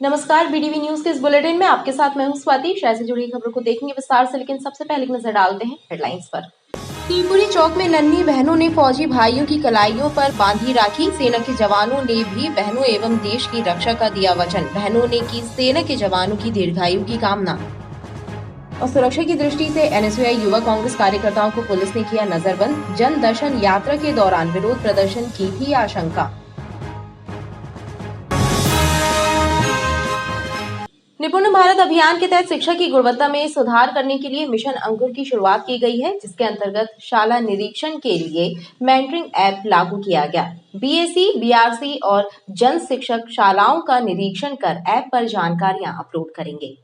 नमस्कार, BDV news के इस बुलेटिन में आपके साथ मैं हूं स्वाति। शहर से जुड़ी खबरों को देखेंगे विस्तार से, लेकिन सबसे पहले एक नजर डालते हैं हेडलाइंस पर। तीपुरी चौक में नन्ही बहनों ने फौजी भाइयों की कलाइयों पर बांधी राखी। सेना के जवानों ने भी बहनों एवं देश की रक्षा का दिया वचन। बहनों ने की सेना के जवानों की दीर्घायु की कामना। और सुरक्षा की दृष्टि से एनएसयूआई युवा कांग्रेस कार्यकर्ताओं को पुलिस ने किया नजरबंद। जन दर्शन यात्रा के दौरान विरोध प्रदर्शन की थी आशंका। निपुण भारत अभियान के तहत शिक्षा की गुणवत्ता में सुधार करने के लिए मिशन अंकुर की शुरुआत की गई है, जिसके अंतर्गत शाला निरीक्षण के लिए मेंटरिंग ऐप लागू किया गया। बीएससी, बीआरसी और जन शिक्षक शालाओं का निरीक्षण कर ऐप पर जानकारियां अपलोड करेंगे।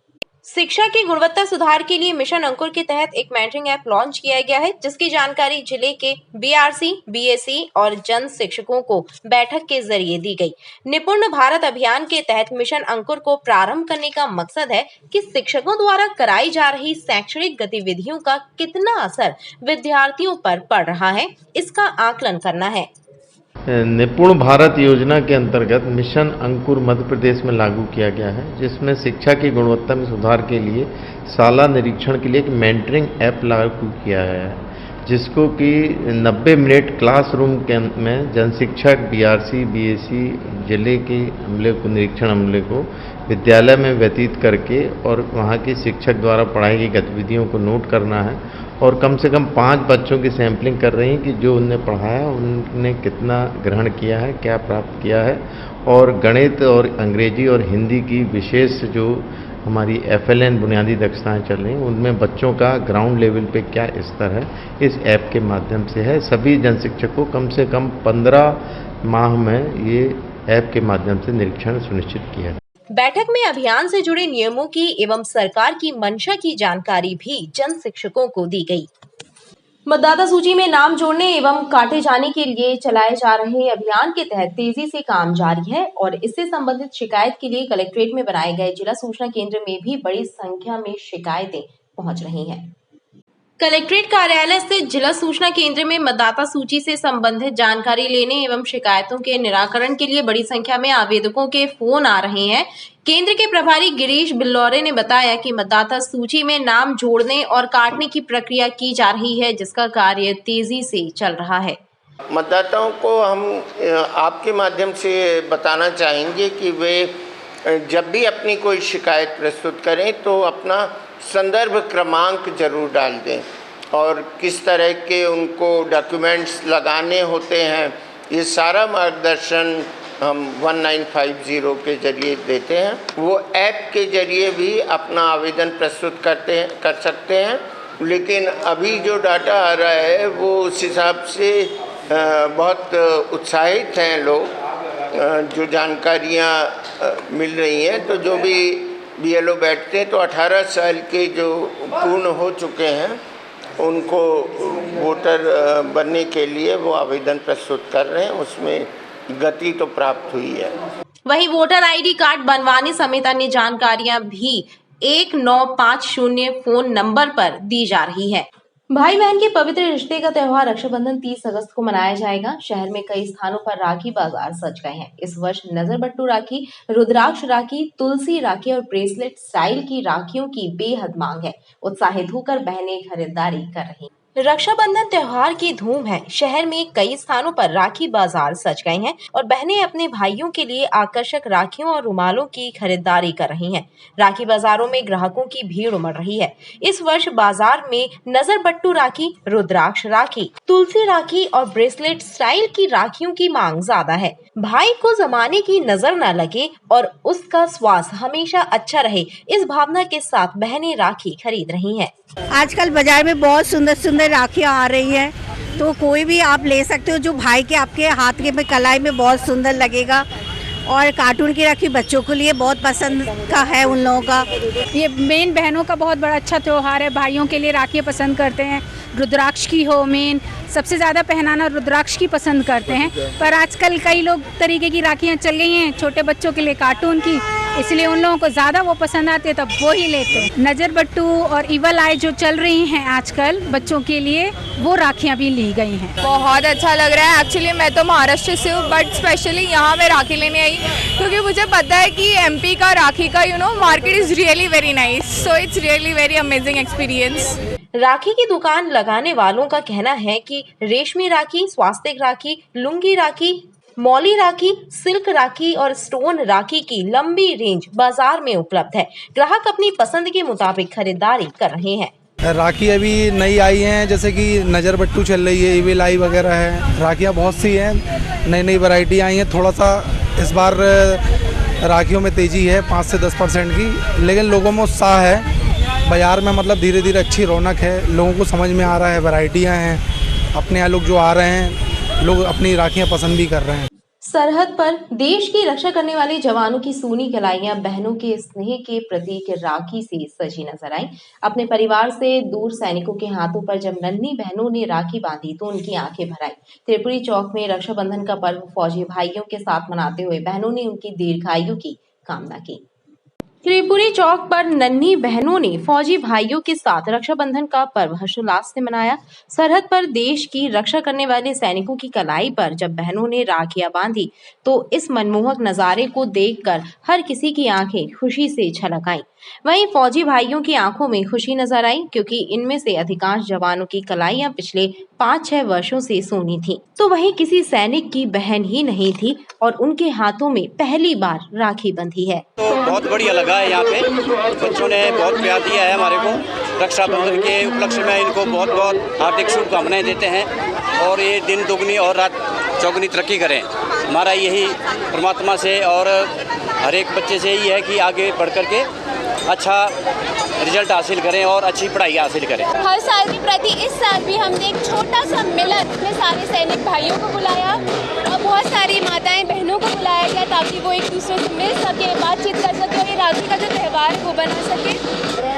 शिक्षा की गुणवत्ता सुधार के लिए मिशन अंकुर के तहत एक मेंटरिंग ऐप लॉन्च किया गया है, जिसकी जानकारी जिले के बीआरसी, बीएससी और जन शिक्षकों को बैठक के जरिए दी गई। निपुण भारत अभियान के तहत मिशन अंकुर को प्रारंभ करने का मकसद है कि शिक्षकों द्वारा कराई जा रही शैक्षणिक गतिविधियों का कितना असर विद्यार्थियों पर पड़ रहा है, इसका आकलन करना है। निपुण भारत योजना के अंतर्गत मिशन अंकुर मध्य प्रदेश में लागू किया गया है, जिसमें शिक्षा की गुणवत्ता में सुधार के लिए शाला निरीक्षण के लिए एक मेंटरिंग ऐप लागू किया है, जिसको कि 90 मिनट क्लासरूम के में जन शिक्षक, बीआरसी, बीएससी जिले के अमले को, निरीक्षण अमले को विद्यालय में व्यतीत करके और वहाँ के शिक्षक द्वारा पढ़ाई की गतिविधियों को नोट करना है और कम से कम 5 बच्चों की सैंपलिंग कर रही हैं कि जो उनने पढ़ाया उनने कितना ग्रहण किया है, क्या प्राप्त किया है। और गणित और अंग्रेजी और हिंदी की विशेष जो हमारी FLN बुनियादी दक्षताएं चल रही हैं, उनमें बच्चों का ग्राउंड लेवल पे क्या स्तर है, इस ऐप के माध्यम से है। सभी जन शिक्षक को कम से कम 15 माह में ये ऐप के माध्यम से निरीक्षण सुनिश्चित किया है। बैठक में अभियान से जुड़े नियमों की एवं सरकार की मंशा की जानकारी भी जन शिक्षकों को दी गई। मतदाता सूची में नाम जोड़ने एवं काटे जाने के लिए चलाए जा रहे अभियान के तहत तेजी से काम जारी है और इससे संबंधित शिकायत के लिए कलेक्ट्रेट में बनाए गए जिला सूचना केंद्र में भी बड़ी संख्या में शिकायतें पहुंच रही हैं। कलेक्ट्रेट कार्यालय स्थित जिला सूचना केंद्र में मतदाता सूची से संबंधित जानकारी लेने एवं शिकायतों के निराकरण के लिए बड़ी संख्या में आवेदकों के फोन आ रहे हैं। केंद्र के प्रभारी गिरीश बिल्लौरे ने बताया कि मतदाता सूची में नाम जोड़ने और काटने की प्रक्रिया की जा रही है, जिसका कार्य तेजी से चल रहा है। मतदाताओं को हम आपके माध्यम से बताना चाहेंगे कि वे जब भी अपनी कोई शिकायत प्रस्तुत करें तो अपना संदर्भ क्रमांक जरूर डाल दें और किस तरह के उनको डॉक्यूमेंट्स लगाने होते हैं, ये सारा मार्गदर्शन हम 1950 के जरिए देते हैं। वो ऐप के जरिए भी अपना आवेदन प्रस्तुत कर सकते हैं, लेकिन अभी जो डाटा आ रहा है वो उस हिसाब से बहुत उत्साहित हैं लोग, जो जानकारियाँ मिल रही हैं। तो जो भी BLO बैठते हैं तो 18 साल के जो पूर्ण हो चुके हैं उनको वोटर बनने के लिए वो आवेदन प्रस्तुत कर रहे हैं, उसमें गति तो प्राप्त हुई है। वहीं वोटर ID कार्ड बनवाने समेत अन्य जानकारियां भी 1950 फोन नंबर पर दी जा रही है। भाई बहन के पवित्र रिश्ते का त्योहार रक्षाबंधन 30 अगस्त को मनाया जाएगा। शहर में कई स्थानों पर राखी बाजार सज गए हैं। इस वर्ष नजरबट्टू राखी, रुद्राक्ष राखी, तुलसी राखी और ब्रेसलेट स्टाइल की राखियों की बेहद मांग है। उत्साहित होकर बहनें खरीदारी कर रही। रक्षाबंधन त्योहार की धूम है। शहर में कई स्थानों पर राखी बाजार सज गए हैं और बहनें अपने भाइयों के लिए आकर्षक राखियों और रुमालों की खरीदारी कर रही हैं। राखी बाजारों में ग्राहकों की भीड़ उमड़ रही है। इस वर्ष बाजार में नजरबट्टू राखी, रुद्राक्ष राखी, तुलसी राखी और ब्रेसलेट स्टाइल की राखियों की मांग ज्यादा है। भाई को जमाने की नजर न लगे और उसका स्वास्थ्य हमेशा अच्छा रहे, इस भावना के साथ बहनें राखी खरीद रही हैं। आजकल बाजार में बहुत सुंदर सुंदर राखियाँ आ रही हैं, तो कोई भी आप ले सकते हो जो भाई के आपके हाथ के में कलाई में बहुत सुंदर लगेगा। और कार्टून की राखी बच्चों के लिए बहुत पसंद का है उन लोगों का। ये मेन बहनों का बहुत बड़ा अच्छा त्यौहार है। भाइयों के लिए राखियाँ पसंद करते हैं, रुद्राक्ष की हो मेन, सबसे ज़्यादा पहनाना रुद्राक्ष की पसंद करते हैं। पर आजकल कई लोग तरीके की राखियाँ चल गई हैं, छोटे बच्चों के लिए कार्टून की इसलिए उन लोगों को ज़्यादा वो पसंद आती है, तब वो ही लेते हैं। नज़र बट्टू और इवल आई जो चल रही हैं आजकल बच्चों के लिए, वो राखियाँ भी ली गई हैं। बहुत अच्छा लग रहा है। एक्चुअली मैं तो महाराष्ट्र से हूँ, बट स्पेशली यहाँ मैं राखी लेने आई क्योंकि मुझे पता है कि एमपी का राखी का market is really very nice, so it's really very amazing experience. Rakhi की दुकान लगाने वालों का कहना है कि रेशमी राखी, स्वास्तिक राखी, लुंगी राखी, मौली राखी, सिल्क राखी और स्टोन राखी की लंबी रेंज बाजार में उपलब्ध है। ग्राहक अपनी पसंद के मुताबिक खरीदारी कर रहे हैं। राखी अभी नई आई हैं, जैसे कि नज़र बट्टू चल रही है, इविल आई वगैरह है। राखियाँ बहुत सी हैं, नई नई वैरायटी आई हैं। थोड़ा सा इस बार राखियों में तेज़ी है 5 से 10% की, लेकिन लोगों में उत्साह है। बाज़ार में मतलब धीरे धीरे अच्छी रौनक है, लोगों को समझ में आ रहा है, वैरायटियाँ हैं। अपने यहाँ लोग जो आ रहे हैं, लोग अपनी राखियाँ पसंद भी कर रहे हैं। सरहद पर देश की रक्षा करने वाले जवानों की सूनी कलाइयां बहनों के स्नेह के प्रतीक राखी से सजी नजर आई। अपने परिवार से दूर सैनिकों के हाथों पर जब नन्ही बहनों ने राखी बांधी तो उनकी आंखें भर आई। त्रिपुरी चौक में रक्षाबंधन का पर्व फौजी भाइयों के साथ मनाते हुए बहनों ने उनकी दीर्घायु की कामना की। त्रिपुरी चौक पर नन्ही बहनों ने फौजी भाइयों के साथ रक्षाबंधन का पर्व हर्षोल्लास से मनाया। सरहद पर देश की रक्षा करने वाले सैनिकों की कलाई पर जब बहनों ने राखियां बांधी तो इस मनमोहक नजारे को देखकर हर किसी की आंखें खुशी से छलक आईं। वहीं फौजी भाइयों की आंखों में खुशी नजर आई क्योंकि इनमें से अधिकांश जवानों की कलाइयां पिछले 5-6 वर्षों से सूनी थीं, तो वहीं किसी सैनिक की बहन ही नहीं थी और उनके हाथों में पहली बार राखी बंधी है। तो बहुत बढ़िया लगा है, यहाँ पे बच्चों ने बहुत प्यार दिया है हमारे को। रक्षाबंधन के उपलक्ष्य में इनको बहुत बहुत हार्दिक शुभकामनाएं देते हैं और ये दिन दुगनी और रात चौगुनी तरक्की करें। हमारा यही परमात्मा से और हर एक बच्चे से यही है कि आगे बढ़ कर के अच्छा रिजल्ट हासिल करें और अच्छी पढ़ाई हासिल करें। हर साल की प्रति इस साल भी हमने एक छोटा सा मिलन में सारे सैनिक भाइयों को बुलाया और बहुत सारी माताएं बहनों को बुलाया गया ताकि वो एक दूसरे से मिल सके, बातचीत कर सके और ये राखी का जो त्यौहार है वो बना सके।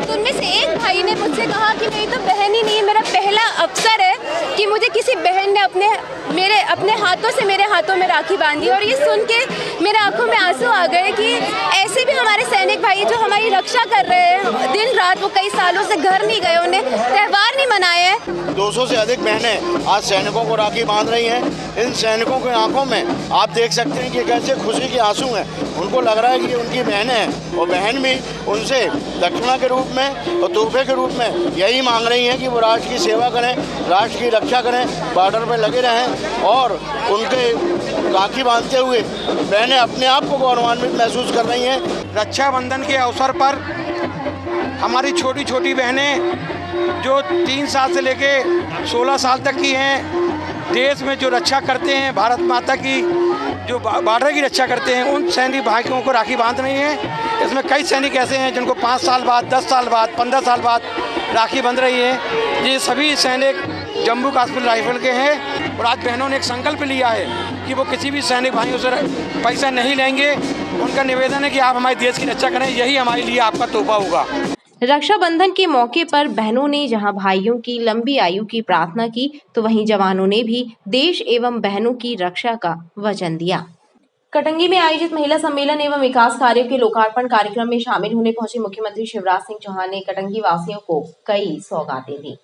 तो उनमें से एक भाई ने मुझसे कहा कि मेरी तो बहन ही नहीं है, मेरा पहला अवसर है कि मुझे किसी बहन ने अपने हाथों से मेरे हाथों में राखी बांधी। और ये सुन के मेरे आंखों में आंसू आ गए कि ऐसे भी हमारे सैनिक भाई जो हमारी रक्षा कर रहे हैं दिन रात, वो कई सालों से घर नहीं गए, उन्हें त्यौहार नहीं मनाए हैं। 200 से अधिक बहनें आज सैनिकों को राखी बांध रही हैं। इन सैनिकों की आंखों में आप देख सकते हैं कि कैसे खुशी के आंसू हैं। उनको लग रहा है कि उनकी बहनें हैं और बहन भी उनसे दक्षिणा के रूप में और तोहफे के रूप में यही मांग रही हैं कि वो राष्ट्र की सेवा करें, राष्ट्र की रक्षा करें, बॉर्डर पर लगे रहें। और उनके राखी बांधते हुए बहनें अपने आप को गौरवान्वित महसूस कर रही हैं। रक्षाबंधन के अवसर पर हमारी छोटी छोटी बहनें जो 3 साल से लेके 16 साल तक की हैं, देश में जो रक्षा करते हैं, भारत माता की जो बॉर्डर की रक्षा करते हैं, उन सैनिक भाइयों को राखी बांध रही हैं। इसमें कई सैनिक ऐसे हैं जिनको 5 साल बाद, 10 साल बाद, 15 साल बाद राखी बंध रही है। ये सभी सैनिक जम्मू कश्मीर राइफल के हैं और आज बहनों ने एक संकल्प लिया है कि वो किसी भी सैनिक भाइयों से पैसा नहीं लेंगे। उनका निवेदन है कि आप हमारे देश की रक्षा करें, यही हमारे लिए आपका तोहफा होगा। रक्षाबंधन के मौके पर बहनों ने जहां भाइयों की लंबी आयु की प्रार्थना की तो वहीं जवानों ने भी देश एवं बहनों की रक्षा का वचन दिया। कटंगी में आयोजित महिला सम्मेलन एवं विकास कार्यों के लोकार्पण कार्यक्रम में शामिल होने पहुंचे मुख्यमंत्री शिवराज सिंह चौहान ने कटंगी वासियों को कई सौगातें दी।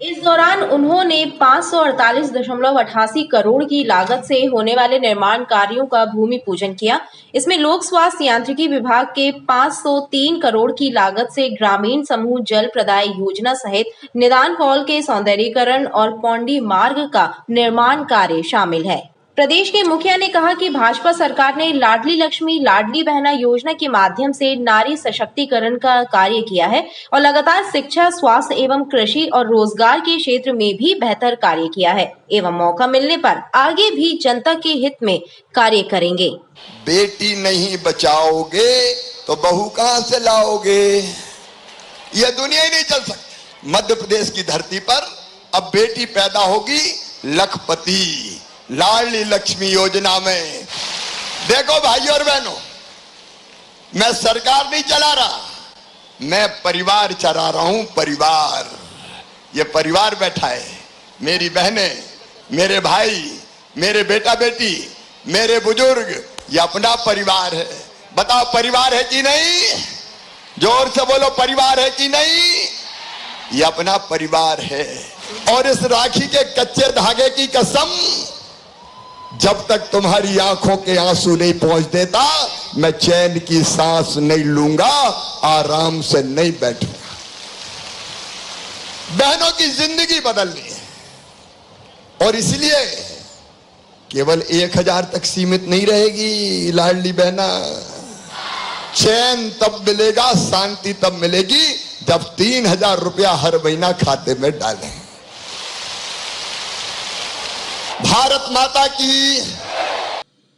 इस दौरान उन्होंने 548.88 करोड़ की लागत से होने वाले निर्माण कार्यों का भूमि पूजन किया। इसमें लोक स्वास्थ्य यांत्रिकी विभाग के 503 करोड़ की लागत से ग्रामीण समूह जल प्रदाय योजना सहित निदान फॉल के सौंदर्यीकरण और पौंडी मार्ग का निर्माण कार्य शामिल है। प्रदेश के मुखिया ने कहा कि भाजपा सरकार ने लाडली लक्ष्मी लाडली बहना योजना के माध्यम से नारी सशक्तिकरण का कार्य किया है और लगातार शिक्षा, स्वास्थ्य एवं कृषि और रोजगार के क्षेत्र में भी बेहतर कार्य किया है एवं मौका मिलने पर आगे भी जनता के हित में कार्य करेंगे। बेटी नहीं बचाओगे तो बहू कहां से लाओगे? यह दुनिया ही नहीं चल सकती। मध्य प्रदेश की धरती पर अब बेटी पैदा होगी लखपति। लाडली लक्ष्मी योजना में देखो भाइयों और बहनों, मैं सरकार नहीं चला रहा, मैं परिवार चला रहा हूं। परिवार, ये परिवार बैठा है, मेरी बहनें, मेरे भाई, मेरे बेटा बेटी, मेरे बुजुर्ग, ये अपना परिवार है। बताओ परिवार है कि नहीं? जोर से बोलो, परिवार है कि नहीं? ये अपना परिवार है। और इस राखी के कच्चे धागे की कसम, जब तक तुम्हारी आंखों के आंसू नहीं पहुंच देता, मैं चैन की सांस नहीं लूंगा, आराम से नहीं बैठूंगा। बहनों की जिंदगी बदलनी है और इसलिए केवल 1000 तक सीमित नहीं रहेगी लाडली बहना। चैन तब मिलेगा, शांति तब मिलेगी जब 3000 रुपया हर महीना खाते में डालें। भारत माता की।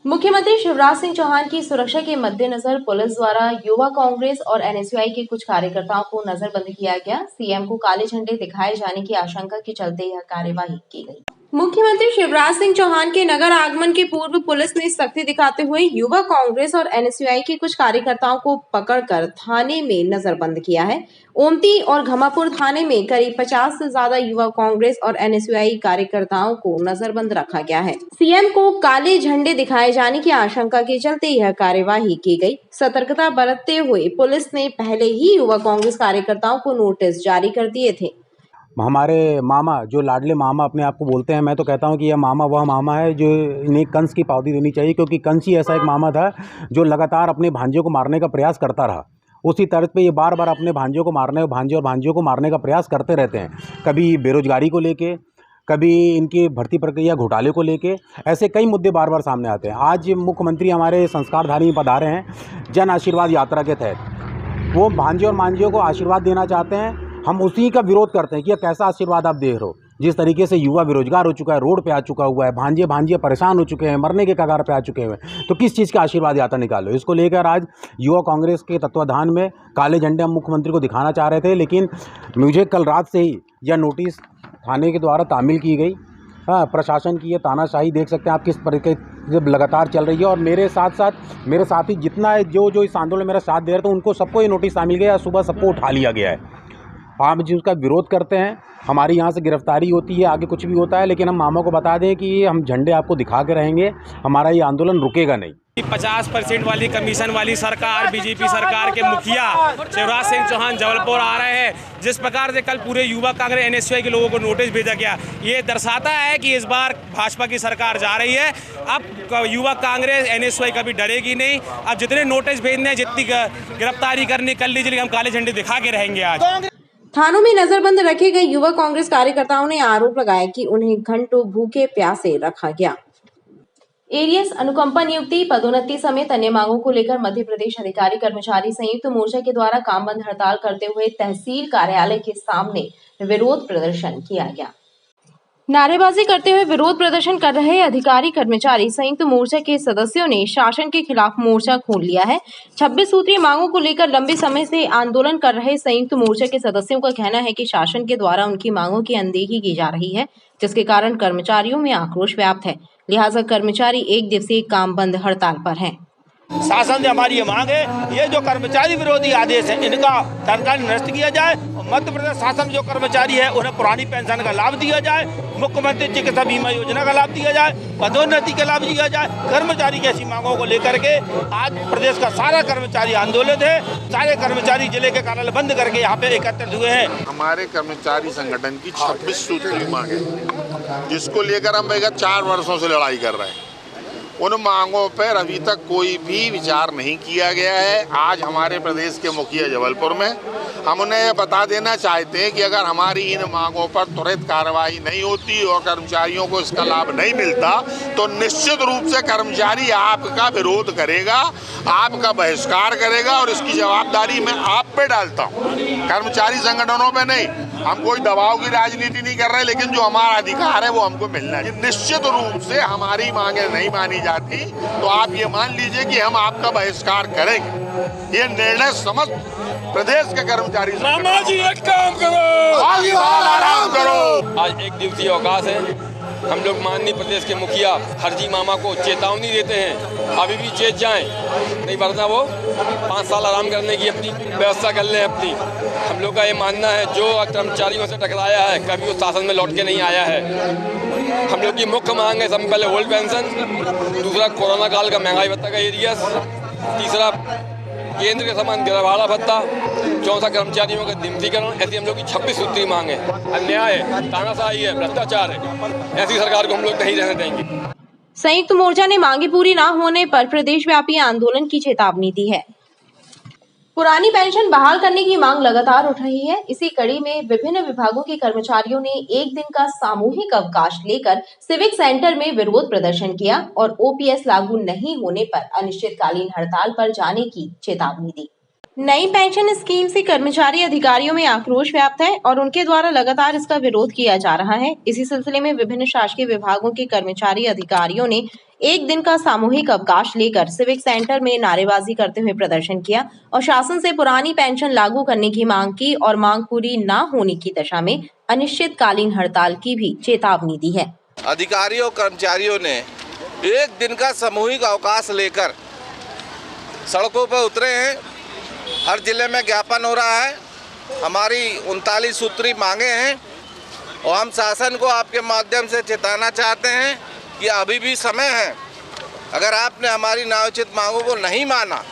मुख्यमंत्री शिवराज सिंह चौहान की सुरक्षा के मद्देनजर पुलिस द्वारा युवा कांग्रेस और एनएसयूआई के कुछ कार्यकर्ताओं को नजरबंद किया गया। सीएम को काले झंडे दिखाए जाने की आशंका के चलते यह कार्यवाही की गई। मुख्यमंत्री शिवराज सिंह चौहान के नगर आगमन के पूर्व पुलिस ने सख्ती दिखाते हुए युवा कांग्रेस और एनएसयूआई के कुछ कार्यकर्ताओं को पकड़कर थाने में नजरबंद किया है। ओमती और घमापुर थाने में करीब 50 से ज्यादा युवा कांग्रेस और एनएसयूआई कार्यकर्ताओं को नजरबंद रखा गया है। सीएम को काले झंडे दिखाए जाने की आशंका के चलते यह कार्यवाही की गई। सतर्कता बरतते हुए पुलिस ने पहले ही युवा कांग्रेस कार्यकर्ताओं को नोटिस जारी कर दिए थे। हमारे मामा, जो लाडले मामा अपने आप को बोलते हैं, मैं तो कहता हूं कि यह मामा वह मामा है जो इन्हें कंस की पावती देनी चाहिए, क्योंकि कंस ही ऐसा एक मामा था जो लगातार अपने भांजे को मारने का प्रयास करता रहा। उसी तर्ज पे ये बार बार अपने भांजों को मारने, भांजे और भांजियों को मारने का प्रयास करते रहते हैं। कभी बेरोजगारी को लेके, कभी इनकी भर्ती प्रक्रिया घोटाले को लेके, ऐसे कई मुद्दे बार बार सामने आते हैं। आज मुख्यमंत्री हमारे संस्कारधारी में पधारे हैं जन आशीर्वाद यात्रा के तहत। वो भांजे और मांझियों को आशीर्वाद देना चाहते हैं। हम उसी का विरोध करते हैं कि कैसा आशीर्वाद आप दे रहे हो। जिस तरीके से युवा बेरोजगार हो चुका है, रोड पे आ चुका हुआ है, भांजे भांजियाँ परेशान हो चुके हैं, मरने के कगार पे आ चुके हैं, तो किस चीज़ का आशीर्वाद यात्रा निकालो। इसको लेकर आज युवा कांग्रेस के तत्वाधान में काले झंडे हम मुख्यमंत्री को दिखाना चाह रहे थे, लेकिन मुझे कल रात से ही यह नोटिस थाने के द्वारा तामील की गई। हाँ, प्रशासन की ये तानाशाही देख सकते हैं आप किस तरीके से लगातार चल रही है। और मेरे मेरे साथी जितना जो इस आंदोलन में मेरा साथ दे रहे थे, उनको सबको ये नोटिस तामील गया। सुबह सबको उठा लिया गया है। हम जिसका विरोध करते हैं, हमारी यहाँ से गिरफ्तारी होती है, आगे कुछ भी होता है, लेकिन हम मामा को बता दें कि हम झंडे आपको दिखा के रहेंगे, हमारा ये आंदोलन रुकेगा नहीं। 50% वाली कमीशन वाली सरकार, बीजेपी सरकार के मुखिया शिवराज सिंह चौहान जबलपुर आ रहे हैं। जिस प्रकार से कल पूरे युवा कांग्रेस एनएसयूआई के लोगों को नोटिस भेजा गया, ये दर्शाता है कि इस बार भाजपा की सरकार जा रही है। अब युवा कांग्रेस एनएसयूआई कभी डरेगी नहीं। अब जितने नोटिस भेजने हैं, जितनी गिरफ्तारी करनी कर लीजिए, हम काले झंडे दिखा के रहेंगे। आज थानों में नजरबंद रखे गए युवा कांग्रेस कार्यकर्ताओं ने आरोप लगाया कि उन्हें घंटों भूखे प्यासे रखा गया। एरियस अनुकंपा नियुक्ति, पदोन्नति समेत अन्य मांगों को लेकर मध्य प्रदेश अधिकारी कर्मचारी संयुक्त मोर्चा के द्वारा काम बंद हड़ताल करते हुए तहसील कार्यालय के सामने विरोध प्रदर्शन किया गया। नारेबाजी करते हुए विरोध प्रदर्शन कर रहे अधिकारी कर्मचारी संयुक्त मोर्चा के सदस्यों ने शासन के खिलाफ मोर्चा खोल लिया है। 26 सूत्रीय मांगों को लेकर लंबे समय से आंदोलन कर रहे संयुक्त मोर्चा के सदस्यों का कहना है कि शासन के द्वारा उनकी मांगों की अनदेखी की जा रही है, जिसके कारण कर्मचारियों में आक्रोश व्याप्त है। लिहाजा कर्मचारी 1 दिवसीय काम बंद हड़ताल पर हैं। शासन से हमारी ये मांग है, ये जो कर्मचारी विरोधी आदेश है, इनका तत्काल निरस्त किया जाए और मध्य प्रदेश शासन जो कर्मचारी है उन्हें पुरानी पेंशन का लाभ दिया जाए, मुख्यमंत्री चिकित्सा बीमा योजना का लाभ दिया जाए, पदोन्नति का लाभ दिया जाए। कर्मचारी की ऐसी मांगों को लेकर के आज प्रदेश का सारा कर्मचारी आंदोलित है। सारे कर्मचारी जिले के कार्यालय बंद करके यहाँ पे एकत्रित हुए हैं। हमारे कर्मचारी संगठन की 26 सूत्रीय मांग है, जिसको लेकर हम विगत 4 वर्षों से लड़ाई कर रहे हैं। उन मांगों पर अभी तक कोई भी विचार नहीं किया गया है। आज हमारे प्रदेश के मुखिया जबलपुर में हम उन्हें बता देना चाहते हैं कि अगर हमारी इन मांगों पर त्वरित कार्रवाई नहीं होती और कर्मचारियों को इसका लाभ नहीं मिलता, तो निश्चित रूप से कर्मचारी आपका विरोध करेगा, आपका बहिष्कार करेगा और इसकी जवाबदारी मैं आप पे डालता हूँ, कर्मचारी संगठनों पे नहीं। हम कोई दबाव की राजनीति नहीं कर रहे, लेकिन जो हमारा अधिकार है वो हमको मिलना है। निश्चित रूप से हमारी मांगे नहीं मानी जाती तो आप ये मान लीजिए कि हम आपका बहिष्कार करेंगे। ये निर्णय समस्त प्रदेश के कर्मचारी जी एक काम करो, आराम करो। आज 1 दिवसीय अवकाश है। हम लोग माननीय प्रदेश के मुखिया हरजी मामा को चेतावनी देते हैं, अभी भी चेत जाएं, नहीं वरना वो 5 साल आराम करने की अपनी व्यवस्था कर लें अपनी। हम लोग का ये मानना है जो कर्मचारियों से टकराया है कभी वो शासन में लौट के नहीं आया है। हम लोग की मुख्य मांग है सबसे पहले ओल्ड पेंशन, दूसरा कोरोना काल का महंगाई भत्ता का एरियस, तीसरा केंद्र के समान गिरवाड़ा भत्ता, चौथा कर्मचारियों का नियमितीकरण, ऐसी हम लोग की 26 सूत्री मांग है। अन्याय है, तानाशाही है, भ्रष्टाचार है, ऐसी सरकार को हम लोग नहीं रहने देंगे। संयुक्त मोर्चा ने मांगे पूरी न होने पर प्रदेशव्यापी आंदोलन की चेतावनी दी है। पुरानी पेंशन बहाल करने की मांग लगातार उठ रही है। इसी कड़ी में विभिन्न विभागों के कर्मचारियों ने एक दिन का सामूहिक अवकाश लेकर सिविक सेंटर में विरोध प्रदर्शन किया और ओपीएस लागू नहीं होने पर अनिश्चितकालीन हड़ताल पर जाने की चेतावनी दी। नई पेंशन स्कीम से कर्मचारी अधिकारियों में आक्रोश व्याप्त है और उनके द्वारा लगातार इसका विरोध किया जा रहा है। इसी सिलसिले में विभिन्न शासकीय विभागों के कर्मचारी अधिकारियों ने एक दिन का सामूहिक अवकाश लेकर सिविक सेंटर में नारेबाजी करते हुए प्रदर्शन किया और शासन से पुरानी पेंशन लागू करने की मांग की और मांग पूरी न होने की दशा में अनिश्चितकालीन हड़ताल की भी चेतावनी दी है। अधिकारियों कर्मचारियों ने एक दिन का सामूहिक अवकाश लेकर सड़कों पर उतरे हैं। हर जिले में ज्ञापन हो रहा है। हमारी 39 सूत्री मांगे हैं और हम शासन को आपके माध्यम से चेताना चाहते हैं कि अभी भी समय है। अगर आपने हमारी न्यायोचित मांगों को नहीं माना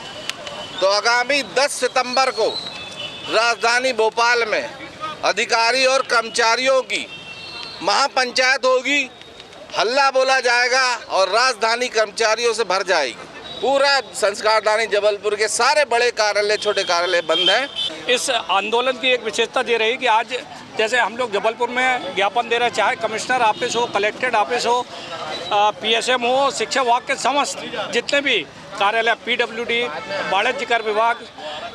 तो आगामी 10 सितंबर को राजधानी भोपाल में अधिकारी और कर्मचारियों की महापंचायत होगी, हल्ला बोला जाएगा और राजधानी कर्मचारियों से भर जाएगी। पूरा संस्कारधानी जबलपुर के सारे बड़े कार्यालय, छोटे कार्यालय बंद हैं। इस आंदोलन की एक विशेषता ये रही कि आज जैसे हम लोग जबलपुर में ज्ञापन दे रहे हैं, चाहे कमिश्नर ऑफिस हो, कलेक्टेड ऑफिस हो, पीएसएम हो, शिक्षा विभाग के समस्त जितने भी कार्यालय, पीडब्ल्यूडी, वाणिज्य कर विभाग,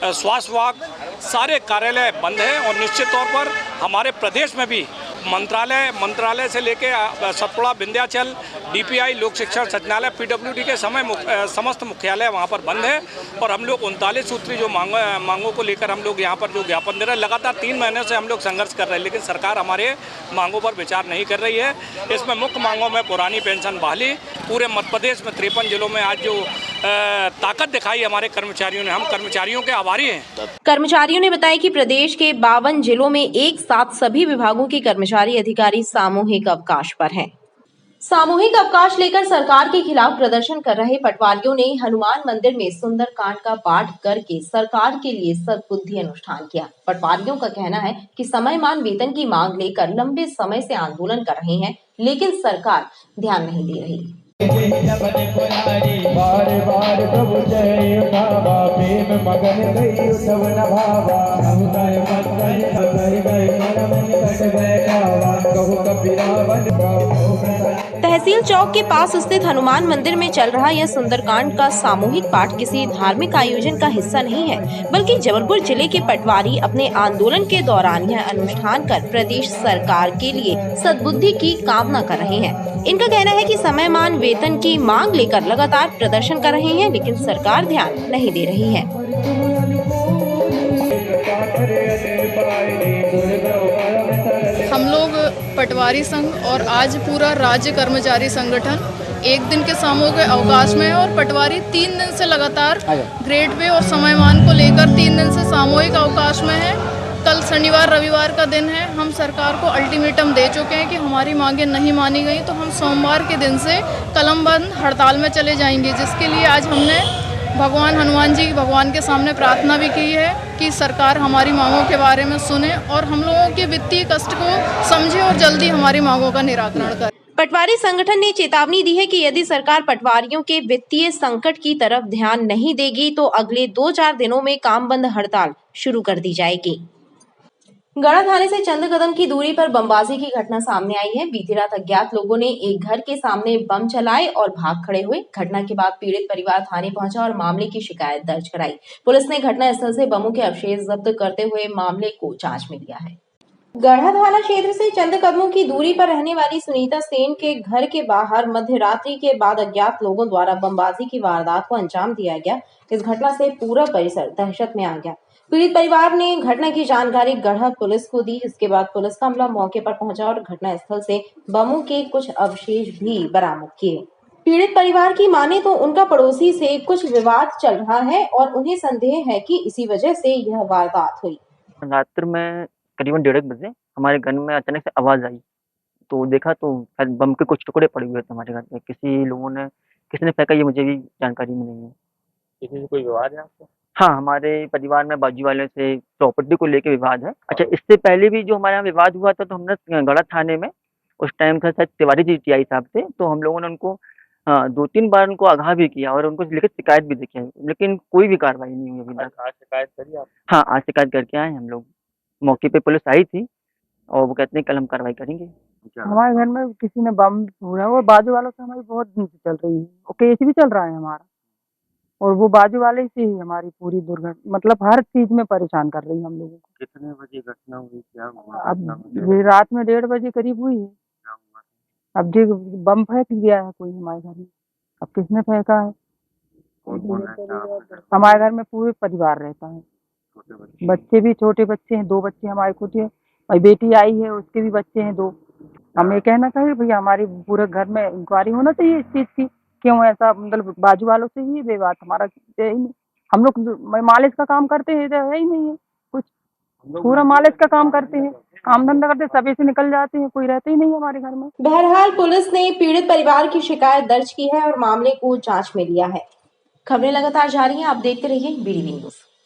स्वास्थ्य विभाग, सारे कार्यालय बंद हैं और निश्चित तौर पर हमारे प्रदेश में भी मंत्रालय से लेके सतपुड़ा, विंध्याचल, डीपीआई, लोक शिक्षण संचालय, पीडब्ल्यूडी के समस्त मुख्यालय वहाँ पर बंद है और हम लोग 39 सूत्री जो मांगों को लेकर हम लोग यहाँ पर जो ज्ञापन दे रहे हैं, लगातार 3 महीने से हम लोग संघर्ष कर रहे हैं, लेकिन सरकार हमारे मांगों पर विचार नहीं कर रही है। इसमें मुख्य मांगों में पुरानी पेंशन बहाली, पूरे मध्य प्रदेश में 53 जिलों में आज जो ताकत दिखाई हमारे कर्मचारियों ने, हम कर्मचारियों के आभारी हैं। कर्मचारियों ने बताया कि प्रदेश के 52 जिलों में एक साथ सभी विभागों के कर्मचारी अधिकारी सामूहिक अवकाश पर हैं। सामूहिक अवकाश लेकर सरकार के खिलाफ प्रदर्शन कर रहे पटवारियों ने हनुमान मंदिर में सुंदरकांड का पाठ करके सरकार के लिए सद्बुद्धि अनुष्ठान किया। पटवारियों का कहना है कि समयमान वेतन की मांग लेकर लंबे समय से आंदोलन कर रहे हैं, लेकिन सरकार ध्यान नहीं दे रही। बार बार प्रभु जय उठावा, प्रेम मगन गई उठव न भावा, समुदाय मत गए मन कट बैठावा, कहु कबीरा। तहसील चौक के पास स्थित हनुमान मंदिर में चल रहा यह सुंदरकांड का सामूहिक पाठ किसी धार्मिक आयोजन का हिस्सा नहीं है, बल्कि जबलपुर जिले के पटवारी अपने आंदोलन के दौरान यह अनुष्ठान कर प्रदेश सरकार के लिए सद्बुद्धि की कामना कर रहे हैं। इनका कहना है कि समयमान वेतन की मांग लेकर लगातार प्रदर्शन कर रहे हैं, लेकिन सरकार ध्यान नहीं दे रही है। हम लोग पटवारी संघ और आज पूरा राज्य कर्मचारी संगठन एक दिन के सामूहिक अवकाश में है और पटवारी 3 दिन से लगातार ग्रेड पे और समयमान को लेकर 3 दिन से सामूहिक अवकाश में है। कल शनिवार रविवार का दिन है। हम सरकार को अल्टीमेटम दे चुके हैं कि हमारी मांगें नहीं मानी गई तो हम सोमवार के दिन से कलमबंद हड़ताल में चले जाएंगे, जिसके लिए आज हमने भगवान हनुमान जी भगवान के सामने प्रार्थना भी की है कि सरकार हमारी मांगों के बारे में सुने और हम लोगों के वित्तीय कष्ट को समझे और जल्दी हमारी मांगों का निराकरण करे। पटवारी संगठन ने चेतावनी दी है कि यदि सरकार पटवारियों के वित्तीय संकट की तरफ ध्यान नहीं देगी तो अगले 2-4 दिनों में काम बंद हड़ताल शुरू कर दी जाएगी। गढ़ा थाने से चंद कदम की दूरी पर बमबाजी की घटना सामने आई है। बीती रात अज्ञात लोगों ने एक घर के सामने बम चलाए और भाग खड़े हुए। घटना के बाद पीड़ित परिवार थाने पहुंचा और मामले की शिकायत दर्ज कराई। पुलिस ने घटना स्थल से बमों के अवशेष जब्त करते हुए मामले को जांच में लिया है। गढ़ा थाना क्षेत्र से चंद कदमों की दूरी पर रहने वाली सुनीता सेन के घर के बाहर मध्य रात्रि के बाद अज्ञात लोगों द्वारा बमबाजी की वारदात को अंजाम दिया गया। इस घटना से पूरा परिसर दहशत में आ गया। पीड़ित परिवार ने घटना की जानकारी गढ़ा पुलिस को दी। इसके बाद पुलिस का अमला मौके पर पहुंचा और घटना स्थल से बमों के कुछ अवशेष भी बरामद किए। पीड़ित परिवार की माने तो उनका पड़ोसी से कुछ विवाद चल रहा है और उन्हें संदेह है कि इसी वजह से यह वारदात हुई। रात्रि में करीबन 1:30 बजे हमारे घर में अचानक से आवाज आई तो देखा तो बम के कुछ टुकड़े पड़े हुए थे हमारे घर में। किसी ने फेंका ये मुझे भी जानकारी में नहीं है। किसी से कोई विवाद है आपको? हाँ, हमारे परिवार में बाजू वालों से प्रॉपर्टी को लेके विवाद है। अच्छा, इससे पहले भी जो हमारे यहाँ विवाद हुआ था तो हमने गढ़ा थाने में उस टाइम था शायद तिवारी जी टीआई साहब थे, तो हम लोगों ने उनको 2-3 बार उनको आगाह भी किया और उनको लिखित शिकायत भी लिखी है, लेकिन कोई भी कार्रवाई नहीं हुई अभी तक। आज शिकायत करी आप? हाँ, आज शिकायत करके आए हैं हम लोग। मौके पे पुलिस आई थी और वो कहते हैं कल हम कार्रवाई करेंगे। हमारे घर में किसी ने बम फोड़ा, वो बाजू वालों से हमारी बहुत दिन से चल रही है और केस भी चल रहा है हमारा, और वो बाजू वाले से ही हमारी पूरी दुर्घटना मतलब हर चीज में परेशान कर रही है हम लोगों को। कितने बजे घटना हुई, क्या हुआ? अब ये रात में 1:30 बजे करीब हुई है। अब जी बम फेंक दिया है कोई हमारे घर में, अब किसने फेंका है? हमारे घर में पूरे परिवार रहता है, बच्चे भी छोटे बच्चे हैं, 2 बच्चे हमारे खुद हैं और बेटी आई है उसके भी बच्चे हैं 2। हम ये कहना चाहिए भैया हमारी पूरे घर में इंक्वायरी होना चाहिए इस चीज की, क्यों ऐसा मतलब बाजू वालों से ही विवाद, हमारा है ही नहीं। हम लोग मालिश का काम करते हैं, है ही नहीं है कुछ, पूरा मालिश का काम करते हैं, काम धंधा करते सभी से निकल जाते हैं, कोई रहते ही नहीं है हमारे घर में। बहरहाल पुलिस ने पीड़ित परिवार की शिकायत दर्ज की है और मामले को जांच में लिया है। खबरें लगातार जारी हैं, आप देखते रहिए BDV न्यूज।